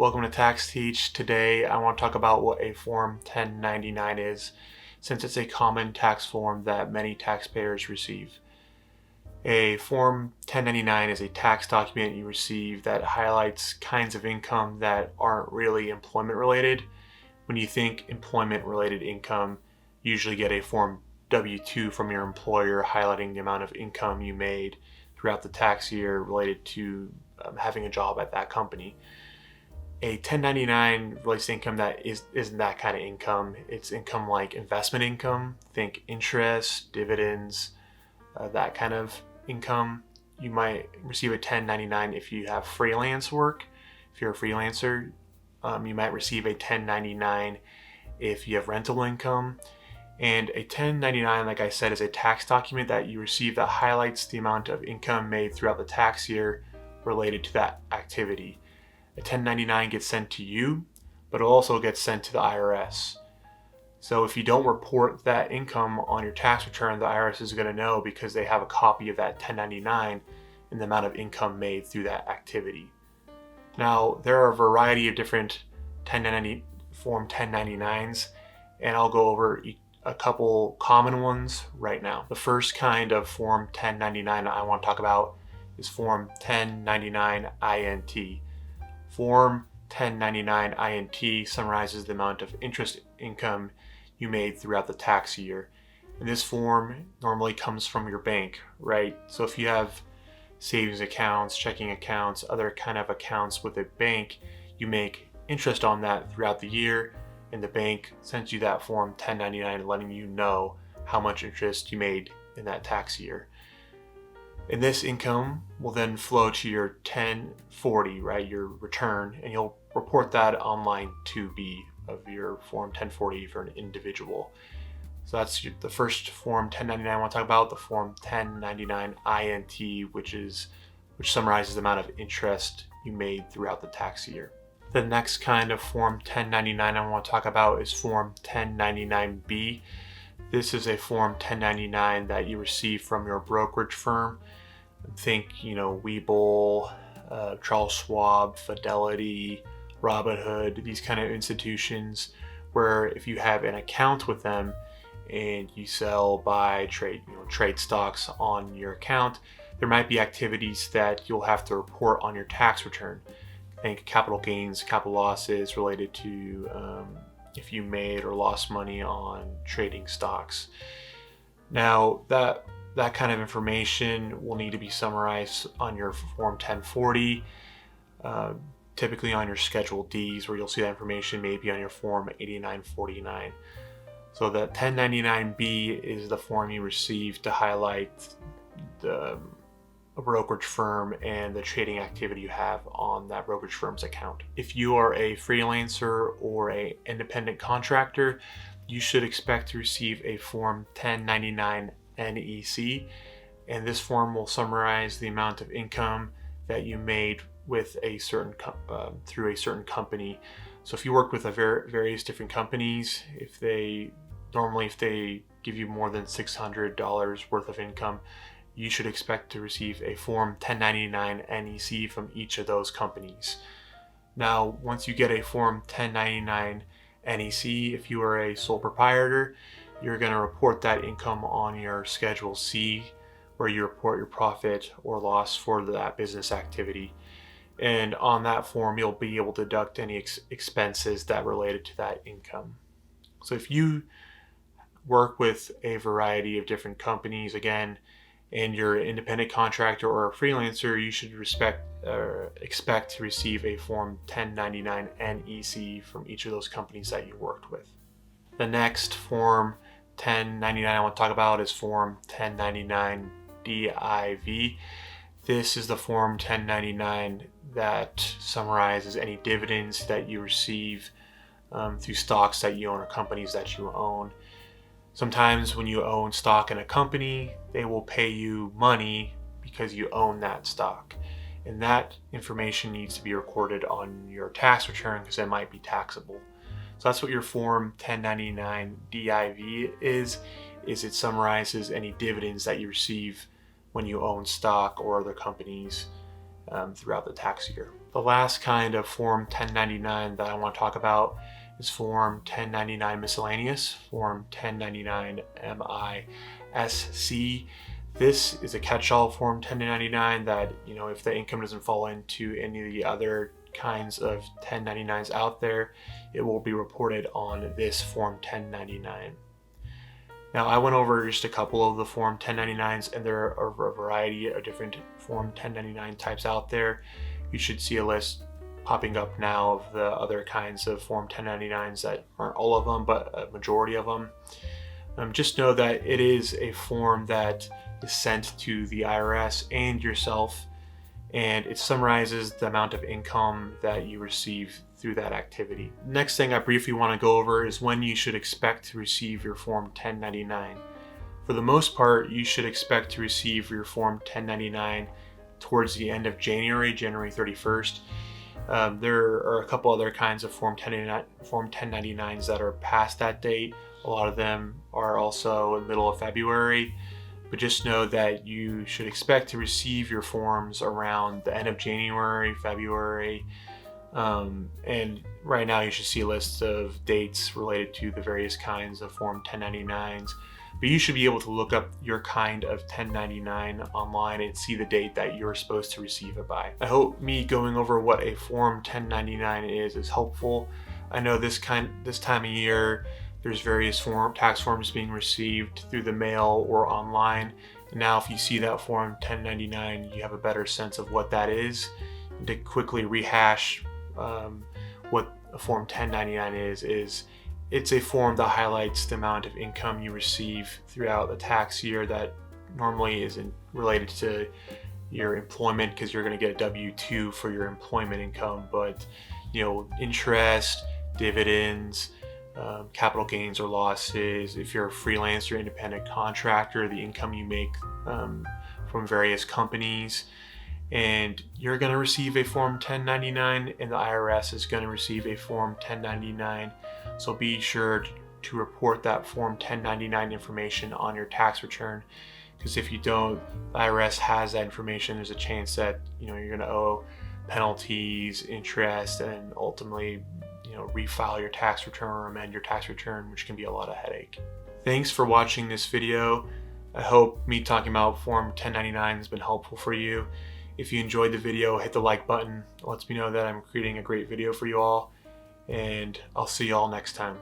Welcome to Tax Teach. Today I want to talk about what a Form 1099 is, since it's a common tax form that many taxpayers receive. A Form 1099 is a tax document you receive that highlights kinds of income that aren't really employment related. When you think employment related income, you usually get a Form W-2 from your employer highlighting the amount of income you made throughout the tax year related to having a job at that company. A 1099 relates to income that isn't that kind of income. It's income like investment income, think interest, dividends, that kind of income. You might receive a 1099 if you have freelance work. If you're a freelancer, you might receive a 1099 if you have rental income. And a 1099, like I said, is a tax document that you receive that highlights the amount of income made throughout the tax year related to that activity. A 1099 gets sent to you, but it also gets sent to the IRS. So if you don't report that income on your tax return, the IRS is going to know because they have a copy of that 1099 and the amount of income made through that activity. Now, there are a variety of different Form 1099s, and I'll go over a couple common ones right now. The first kind of Form 1099 I want to talk about is Form 1099 INT. Form 1099 INT summarizes the amount of interest income you made throughout the tax year. And this form normally comes from your bank, right? So if you have savings accounts, checking accounts, other kind of accounts with a bank, you make interest on that throughout the year, and the bank sends you that Form 1099 letting you know how much interest you made in that tax year. And this income will then flow to your 1040, right, your return, and you'll report that on line 2B of your Form 1040 for an individual. So that's the first Form 1099 I want to talk about, the Form 1099 INT, which summarizes the amount of interest you made throughout the tax year. The next kind of Form 1099 I want to talk about is Form 1099B. This is a Form 1099 that you receive from your brokerage firm. Think, Webull, Charles Schwab, Fidelity, Robinhood, these kind of institutions where if you have an account with them and you sell, buy, trade stocks on your account, there might be activities that you'll have to report on your tax return. Think capital gains, capital losses related to if you made or lost money on trading stocks. Now, that kind of information will need to be summarized on your Form 1040, typically on your Schedule Ds, where you'll see that information maybe on your Form 8949. So the 1099B is the form you receive to highlight a brokerage firm and the trading activity you have on that brokerage firm's account. If you are a freelancer or an independent contractor, you should expect to receive a Form 1099 NEC, and this form will summarize the amount of income that you made with a certain through a certain company. So if you work with various different companies, if they give you more than $600 worth of income, you should expect to receive a Form 1099 NEC from each of those companies. Now, once you get a Form 1099 NEC, if you are a sole proprietor, you're going to report that income on your Schedule C, where you report your profit or loss for that business activity. And on that form, you'll be able to deduct any expenses that related to that income. So if you work with a variety of different companies, again, and you're an independent contractor or a freelancer, you should expect to receive a Form 1099 NEC from each of those companies that you worked with. The next Form 1099 I want to talk about is Form 1099 DIV. This is the Form 1099 that summarizes any dividends that you receive through stocks that you own or companies that you own. Sometimes when you own stock in a company, they will pay you money because you own that stock. And that information needs to be recorded on your tax return because it might be taxable. So that's what your Form 1099 DIV is it summarizes any dividends that you receive when you own stock or other companies throughout the tax year. The last kind of Form 1099 that I want to talk about is Form 1099 Miscellaneous, Form 1099 MISC. This is a catch-all Form 1099 that, if the income doesn't fall into any of the other kinds of 1099s out there, it will be reported on this Form 1099. Now, I went over just a couple of the Form 1099s, and there are a variety of different Form 1099 types out there. You should see a list popping up now of the other kinds of Form 1099s that aren't all of them, but a majority of them. Just know that it is a form that is sent to the IRS and yourself, and it summarizes the amount of income that you receive through that activity. Next thing I briefly want to go over is when you should expect to receive your Form 1099. For the most part, you should expect to receive your Form 1099 towards the end of January 31st. There are a couple other kinds of Form 1099s that are past that date. A lot of them are also in the middle of February. But just know that you should expect to receive your forms around the end of January, February, and right now you should see lists of dates related to the various kinds of Form 1099s. But you should be able to look up your kind of 1099 online and see the date that you're supposed to receive it by. I hope me going over what a Form 1099 is helpful. I know this time of year, there's various tax forms being received through the mail or online. And now if you see that Form 1099, you have a better sense of what that is. And to quickly rehash what a Form 1099 is it's a form that highlights the amount of income you receive throughout the tax year that normally isn't related to your employment, because you're going to get a W-2 for your employment income, but interest, dividends, capital gains or losses, if you're a freelancer, independent contractor, the income you make from various companies, and you're going to receive a Form 1099 and the IRS is going to receive a Form 1099. So be sure to report that Form 1099 information on your tax return, because if you don't, the IRS has that information. There's a chance that you're going to owe penalties, interest, and ultimately refile your tax return or amend your tax return, which can be a lot of headache. Thanks for watching this video. I hope me talking about Form 1099 has been helpful for you. If you enjoyed the video, hit the like button. It lets me know that I'm creating a great video for you all, and I'll see you all next time.